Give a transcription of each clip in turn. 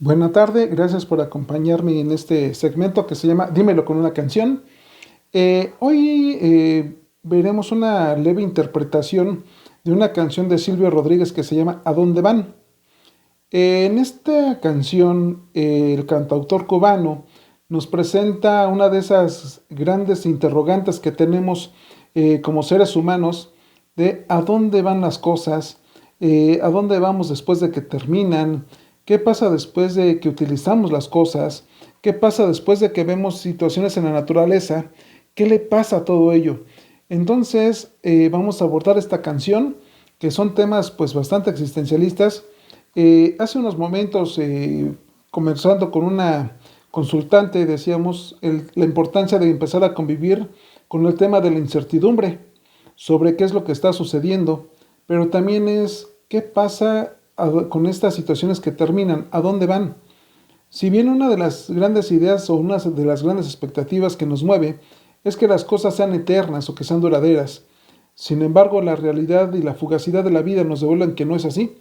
Buena tarde, gracias por acompañarme en este segmento que se llama Dímelo con una canción. Hoy veremos una leve interpretación de una canción de Silvio Rodríguez que se llama ¿A dónde van? En esta canción, el cantautor cubano nos presenta una de esas grandes interrogantes que tenemos como seres humanos de a dónde van las cosas, a dónde vamos después de que terminan, qué pasa después de que utilizamos las cosas, qué pasa después de que vemos situaciones en la naturaleza, qué le pasa a todo ello. Entonces vamos a abordar esta canción, que son temas pues bastante existencialistas. Hace unos momentos, conversando con una consultante, decíamos la importancia de empezar a convivir con el tema de la incertidumbre sobre qué es lo que está sucediendo, pero también es qué pasa con estas situaciones que terminan, a dónde van. Si bien una de las grandes ideas o una de las grandes expectativas que nos mueve es que las cosas sean eternas o que sean duraderas, sin embargo la realidad y la fugacidad de la vida nos devuelven que no es así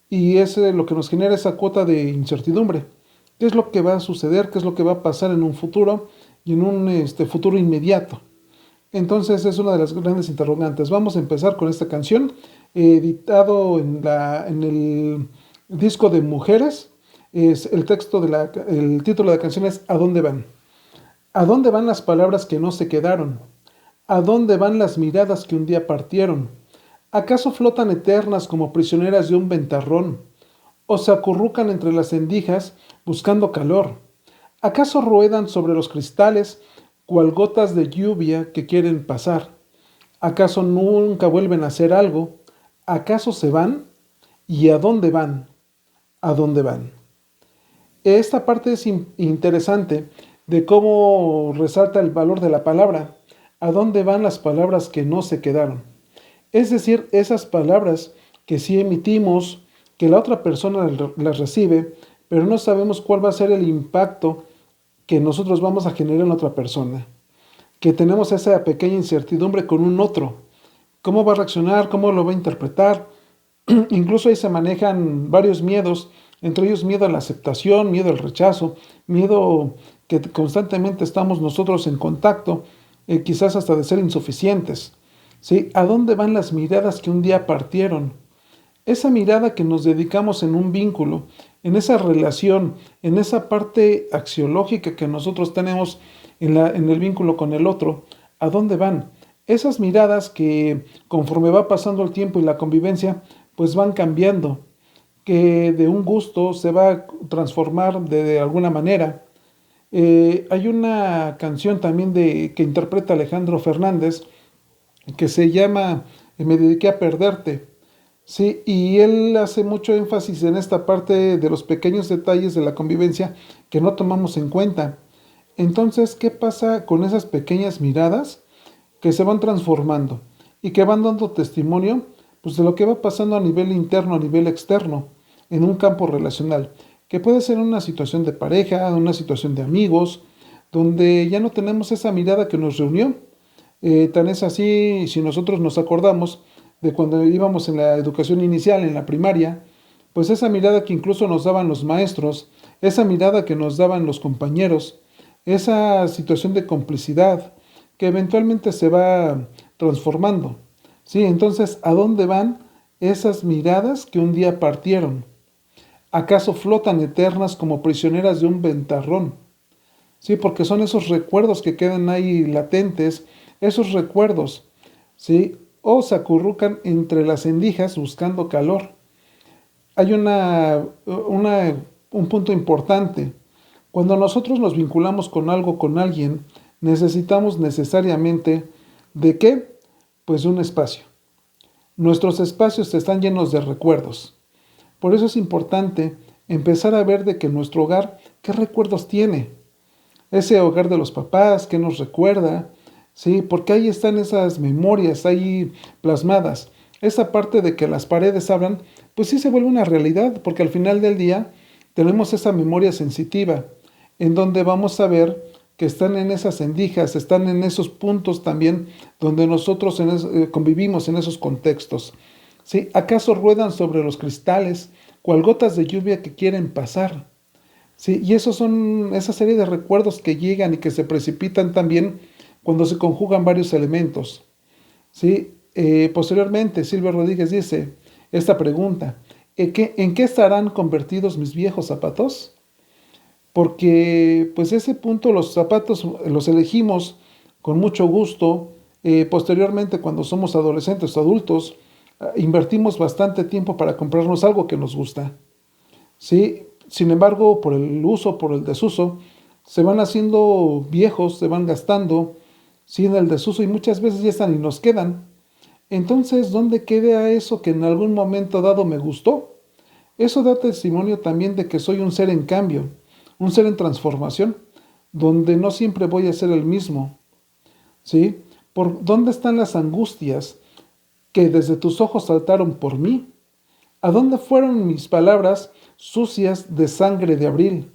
y es lo que nos genera esa cuota de incertidumbre. ¿Qué es lo que va a suceder? ¿Qué es lo que va a pasar en un futuro y en un futuro inmediato? Entonces es una de las grandes interrogantes. Vamos a empezar con esta canción, editado en el disco de Mujeres. Es el texto el título de la canción es ¿A dónde van? ¿A dónde van las palabras que no se quedaron? ¿A dónde van las miradas que un día partieron? ¿Acaso flotan eternas como prisioneras de un ventarrón? ¿O se acurrucan entre las endijas buscando calor? ¿Acaso ruedan sobre los cristales cual gotas de lluvia que quieren pasar? ¿Acaso nunca vuelven a hacer algo? ¿Acaso se van? ¿Y a dónde van? ¿A dónde van? Esta parte es interesante de cómo resalta el valor de la palabra. ¿A dónde van las palabras que no se quedaron? Es decir, esas palabras que sí emitimos, que la otra persona las recibe, pero no sabemos cuál va a ser el impacto que nosotros vamos a generar en la otra persona. Que tenemos esa pequeña incertidumbre con un otro. ¿Cómo va a reaccionar? ¿Cómo lo va a interpretar? Incluso ahí se manejan varios miedos, entre ellos miedo a la aceptación, miedo al rechazo, miedo que constantemente estamos nosotros en contacto, quizás hasta de ser insuficientes. ¿Sí? ¿A dónde van las miradas que un día partieron? Esa mirada que nos dedicamos en un vínculo, en esa relación, en esa parte axiológica que nosotros tenemos en el vínculo con el otro, ¿a dónde van? Esas miradas que conforme va pasando el tiempo y la convivencia, pues van cambiando, que de un gusto se va a transformar de alguna manera. Hay una canción también que interpreta Alejandro Fernández que se llama Me dediqué a perderte. Sí, y él hace mucho énfasis en esta parte de los pequeños detalles de la convivencia que no tomamos en cuenta. Entonces, ¿qué pasa con esas pequeñas miradas que se van transformando y que van dando testimonio pues, de lo que va pasando a nivel interno, a nivel externo, en un campo relacional, que puede ser una situación de pareja, una situación de amigos, donde ya no tenemos esa mirada que nos reunió? Tan es así, si nosotros nos acordamos de cuando íbamos en la educación inicial, en la primaria, pues esa mirada que incluso nos daban los maestros, esa mirada que nos daban los compañeros, esa situación de complicidad que eventualmente se va transformando. Sí, entonces, ¿a dónde van esas miradas que un día partieron? ¿Acaso flotan eternas como prisioneras de un ventarrón? Sí, porque son esos recuerdos que quedan ahí latentes, esos recuerdos, ¿sí? O se acurrucan entre las endijas buscando calor. Hay un punto importante. Cuando nosotros nos vinculamos con algo, con alguien, necesitamos necesariamente ¿de qué? Pues de un espacio. Nuestros espacios están llenos de recuerdos. Por eso es importante empezar a ver de que nuestro hogar, ¿qué recuerdos tiene? Ese hogar de los papás que nos recuerda, ¿sí? Porque ahí están esas memorias ahí plasmadas. Esa parte de que las paredes hablan, pues sí se vuelve una realidad, porque al final del día tenemos esa memoria sensitiva, en donde vamos a ver que están en esas endijas, están en esos puntos también donde nosotros convivimos en esos contextos. ¿Sí? ¿Acaso ruedan sobre los cristales cual gotas de lluvia que quieren pasar? ¿sí? Y esos son esa serie de recuerdos que llegan y que se precipitan también cuando se conjugan varios elementos, ¿sí? Posteriormente, Silvio Rodríguez dice esta pregunta: ¿en qué estarán convertidos mis viejos zapatos? Porque pues ese punto los zapatos los elegimos con mucho gusto. Posteriormente, cuando somos adolescentes o adultos, invertimos bastante tiempo para comprarnos algo que nos gusta, ¿sí? Sin embargo, por el uso, por el desuso, se van haciendo viejos, se van gastando, ¿sí? En el desuso, y muchas veces ya están y nos quedan. Entonces, ¿dónde queda eso que en algún momento dado me gustó? Eso da testimonio también de que soy un ser en cambio, un ser en transformación, donde no siempre voy a ser el mismo, ¿sí? ¿Por dónde están las angustias que desde tus ojos saltaron por mí? ¿A dónde fueron mis palabras sucias de sangre de abril?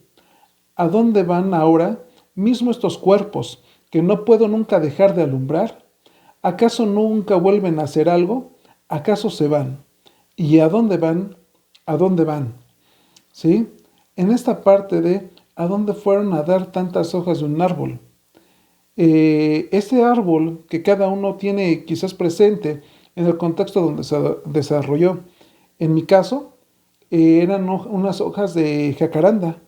¿A dónde van ahora mismo estos cuerpos que no puedo nunca dejar de alumbrar? ¿Acaso nunca vuelven a hacer algo? ¿Acaso se van? ¿Y a dónde van? ¿A dónde van? ¿Sí? En esta parte de ¿a dónde fueron a dar tantas hojas de un árbol? Ese árbol que cada uno tiene quizás presente en el contexto donde se desarrolló. En mi caso, eran unas hojas de jacaranda,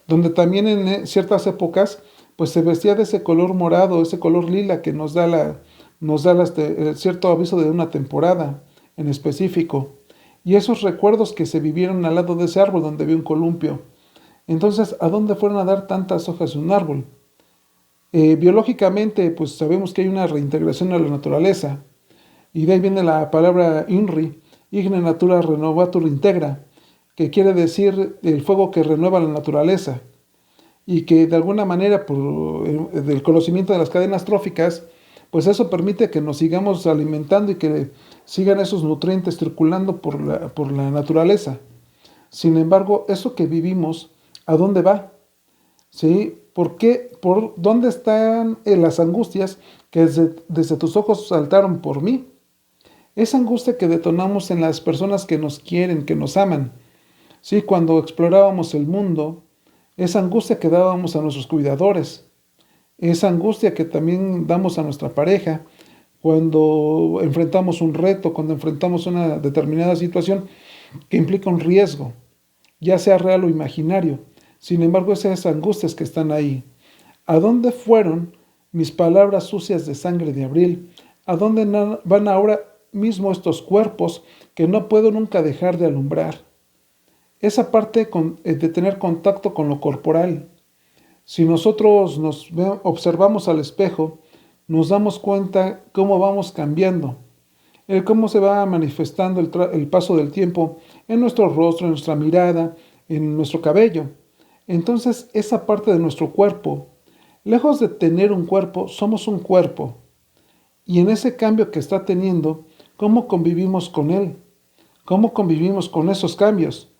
donde también en ciertas épocas pues se vestía de ese color morado, ese color lila que nos da cierto aviso de una temporada en específico. Y esos recuerdos que se vivieron al lado de ese árbol donde había un columpio. Entonces, ¿a dónde fueron a dar tantas hojas de un árbol? Biológicamente, pues sabemos que hay una reintegración a la naturaleza, y de ahí viene la palabra INRI, Igne Natura Renovatur Integra, que quiere decir el fuego que renueva la naturaleza, y que de alguna manera, por del conocimiento de las cadenas tróficas, pues eso permite que nos sigamos alimentando y que sigan esos nutrientes circulando por la naturaleza. Sin embargo, eso que vivimos, ¿a dónde va? ¿Sí? ¿Por qué? ¿Por dónde están las angustias que desde tus ojos saltaron por mí? Esa angustia que detonamos en las personas que nos quieren, que nos aman. Sí, cuando explorábamos el mundo, esa angustia que dábamos a nuestros cuidadores, esa angustia que también damos a nuestra pareja, cuando enfrentamos un reto, cuando enfrentamos una determinada situación que implica un riesgo, ya sea real o imaginario. Sin embargo, esas angustias que están ahí. ¿A dónde fueron mis palabras sucias de sangre de abril? ¿A dónde van ahora mismo estos cuerpos que no puedo nunca dejar de alumbrar? Esa parte de tener contacto con lo corporal. Si nosotros observamos al espejo, nos damos cuenta cómo vamos cambiando, cómo se va manifestando el paso del tiempo en nuestro rostro, en nuestra mirada, en nuestro cabello. Entonces, esa parte de nuestro cuerpo, lejos de tener un cuerpo, somos un cuerpo. Y en ese cambio que está teniendo, ¿cómo convivimos con él? ¿Cómo convivimos con esos cambios?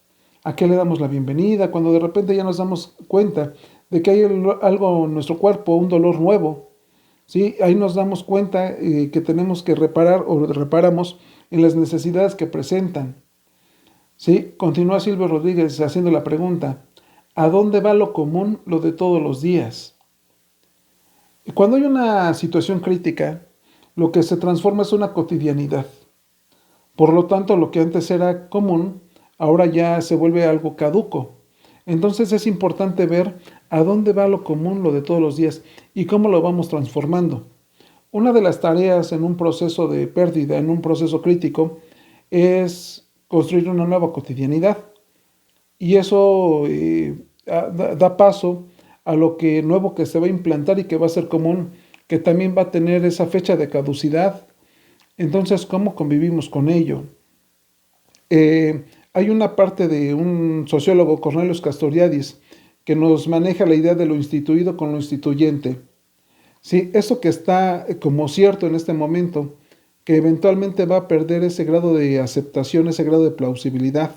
¿A qué le damos la bienvenida? Cuando de repente ya nos damos cuenta de que hay algo en nuestro cuerpo, un dolor nuevo, ¿sí? Ahí nos damos cuenta que tenemos que reparar o reparamos en las necesidades que presentan. ¿Sí? Continúa Silvio Rodríguez haciendo la pregunta: ¿a dónde va lo común, lo de todos los días? Y cuando hay una situación crítica, lo que se transforma es una cotidianidad. Por lo tanto, lo que antes era común, ahora ya se vuelve algo caduco. Entonces es importante ver a dónde va lo común, lo de todos los días, y cómo lo vamos transformando. Una de las tareas en un proceso de pérdida, en un proceso crítico, es construir una nueva cotidianidad. Y eso da paso a lo que nuevo que se va a implantar y que va a ser común, que también va a tener esa fecha de caducidad. Entonces, ¿cómo convivimos con ello? Hay una parte de un sociólogo, Cornelius Castoriadis, que nos maneja la idea de lo instituido con lo instituyente. Sí, eso que está como cierto en este momento, que eventualmente va a perder ese grado de aceptación, ese grado de plausibilidad,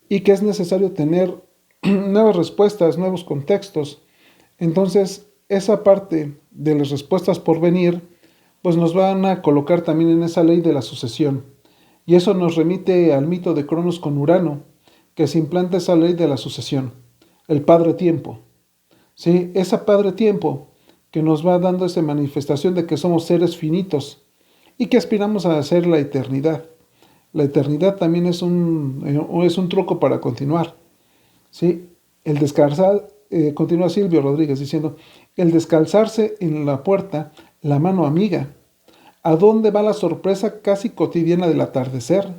y que es necesario tener nuevas respuestas, nuevos contextos. Entonces, esa parte de las respuestas por venir, pues nos van a colocar también en esa ley de la sucesión. Y eso nos remite al mito de Cronos con Urano, que se implanta esa ley de la sucesión. el Padre Tiempo. ¿Sí? Ese Padre Tiempo que nos va dando esa manifestación de que somos seres finitos y que aspiramos a hacer la eternidad. La eternidad también es un truco para continuar. ¿Sí? El descansar, continúa Silvio Rodríguez diciendo, el descalzarse en la puerta, la mano amiga. ¿A dónde va la sorpresa casi cotidiana del atardecer?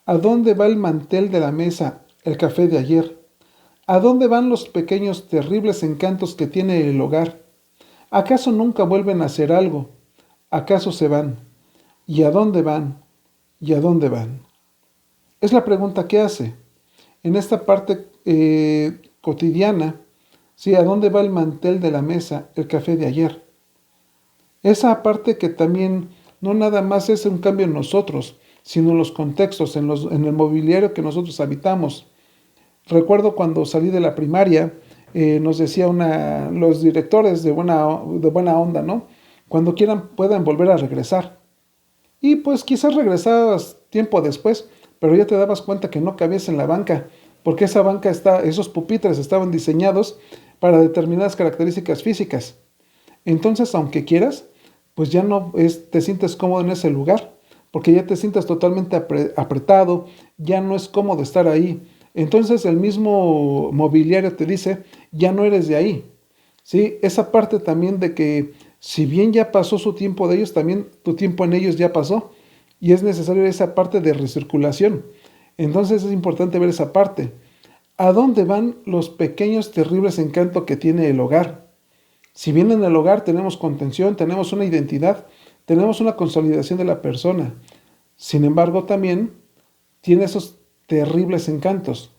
¿A dónde va el mantel de la mesa, el café de ayer? ¿A dónde van los pequeños terribles encantos que tiene el hogar? ¿Acaso nunca vuelven a hacer algo? ¿Acaso se van? ¿Y a dónde van? ¿Y a dónde van? Es la pregunta que hace. En esta parte cotidiana, ¿sí? ¿A dónde va el mantel de la mesa, el café de ayer? Esa parte que también no nada más es un cambio en nosotros, sino en los contextos, en el mobiliario que nosotros habitamos. Recuerdo cuando salí de la primaria, nos decía los directores de buena onda, ¿no? Cuando quieran puedan volver a regresar. Y pues quizás regresabas tiempo después, pero ya te dabas cuenta que no cabías en la banca, porque esa banca esos pupitres estaban diseñados para determinadas características físicas. Entonces, aunque quieras, pues ya no te sientes cómodo en ese lugar, porque ya te sientes totalmente apretado, ya no es cómodo estar ahí. Entonces el mismo mobiliario te dice, ya no eres de ahí. ¿Sí? Esa parte también de que si bien ya pasó su tiempo de ellos, también tu tiempo en ellos ya pasó y es necesario esa parte de recirculación. Entonces es importante ver esa parte. ¿A dónde van los pequeños terribles encantos que tiene el hogar? Si bien en el hogar tenemos contención, tenemos una identidad, tenemos una consolidación de la persona, sin embargo también tiene esos terribles encantos.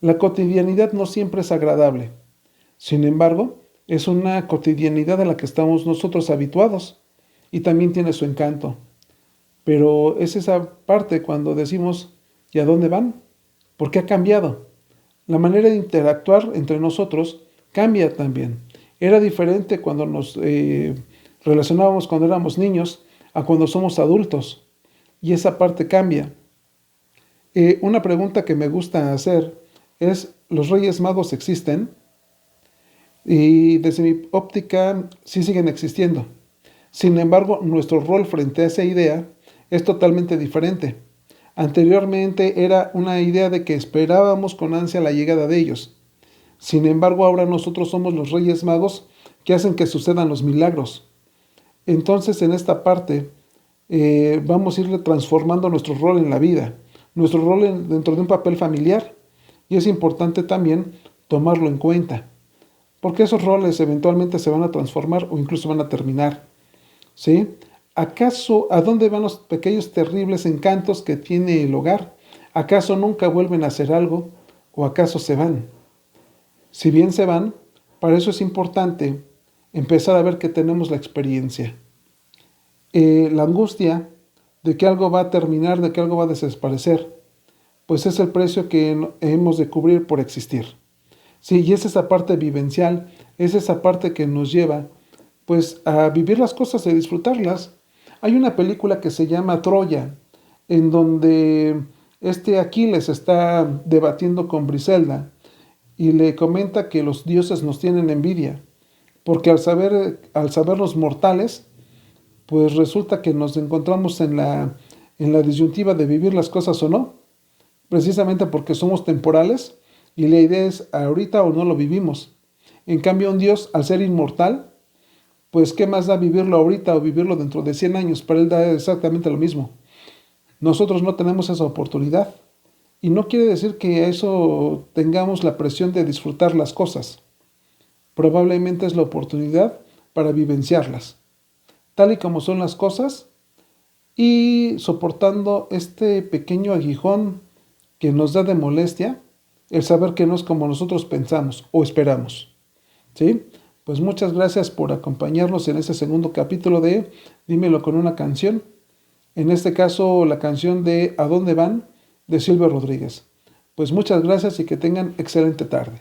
La cotidianidad no siempre es agradable. Sin embargo, es una cotidianidad a la que estamos nosotros habituados y también tiene su encanto. Pero es esa parte cuando decimos, ¿y a dónde van? Porque ha cambiado. La manera de interactuar entre nosotros cambia también. Era diferente cuando nos relacionábamos cuando éramos niños a cuando somos adultos. Y esa parte cambia. Una pregunta que me gusta hacer es, ¿los Reyes Magos existen? Y desde mi óptica sí siguen existiendo. Sin embargo, nuestro rol frente a esa idea es totalmente diferente. Anteriormente era una idea de que esperábamos con ansia la llegada de ellos. Sin embargo, ahora nosotros somos los Reyes Magos que hacen que sucedan los milagros. Entonces, en esta parte, vamos a ir transformando nuestro rol en la vida, nuestro rol dentro de un papel familiar. Y es importante también tomarlo en cuenta, porque esos roles eventualmente se van a transformar o incluso van a terminar. ¿Sí? ¿Acaso a dónde van los pequeños terribles encantos que tiene el hogar? ¿Acaso nunca vuelven a hacer algo o acaso se van? Si bien se van, para eso es importante empezar a ver que tenemos la experiencia. La angustia de que algo va a terminar, de que algo va a desaparecer, pues es el precio que hemos de cubrir por existir. Sí, y es esa parte vivencial, es esa parte que nos lleva pues a vivir las cosas y disfrutarlas. Hay una película que se llama Troya, en donde Aquiles está debatiendo con Briselda y le comenta que los dioses nos tienen envidia, porque al sabernos mortales, pues resulta que nos encontramos en la disyuntiva de vivir las cosas o no, precisamente porque somos temporales y la idea es ahorita o no lo vivimos. En cambio, un dios, al ser inmortal, pues ¿qué más da vivirlo ahorita o vivirlo dentro de 100 años? Para él da exactamente lo mismo. Nosotros no tenemos esa oportunidad. Y no quiere decir que a eso tengamos la presión de disfrutar las cosas. Probablemente es la oportunidad para vivenciarlas, tal y como son las cosas, y soportando este pequeño aguijón que nos da de molestia, el saber que no es como nosotros pensamos o esperamos. ¿Sí? Pues muchas gracias por acompañarnos en este segundo capítulo de Dímelo con una canción. En este caso, la canción de ¿A dónde van? De Silvio Rodríguez. Pues muchas gracias y que tengan excelente tarde.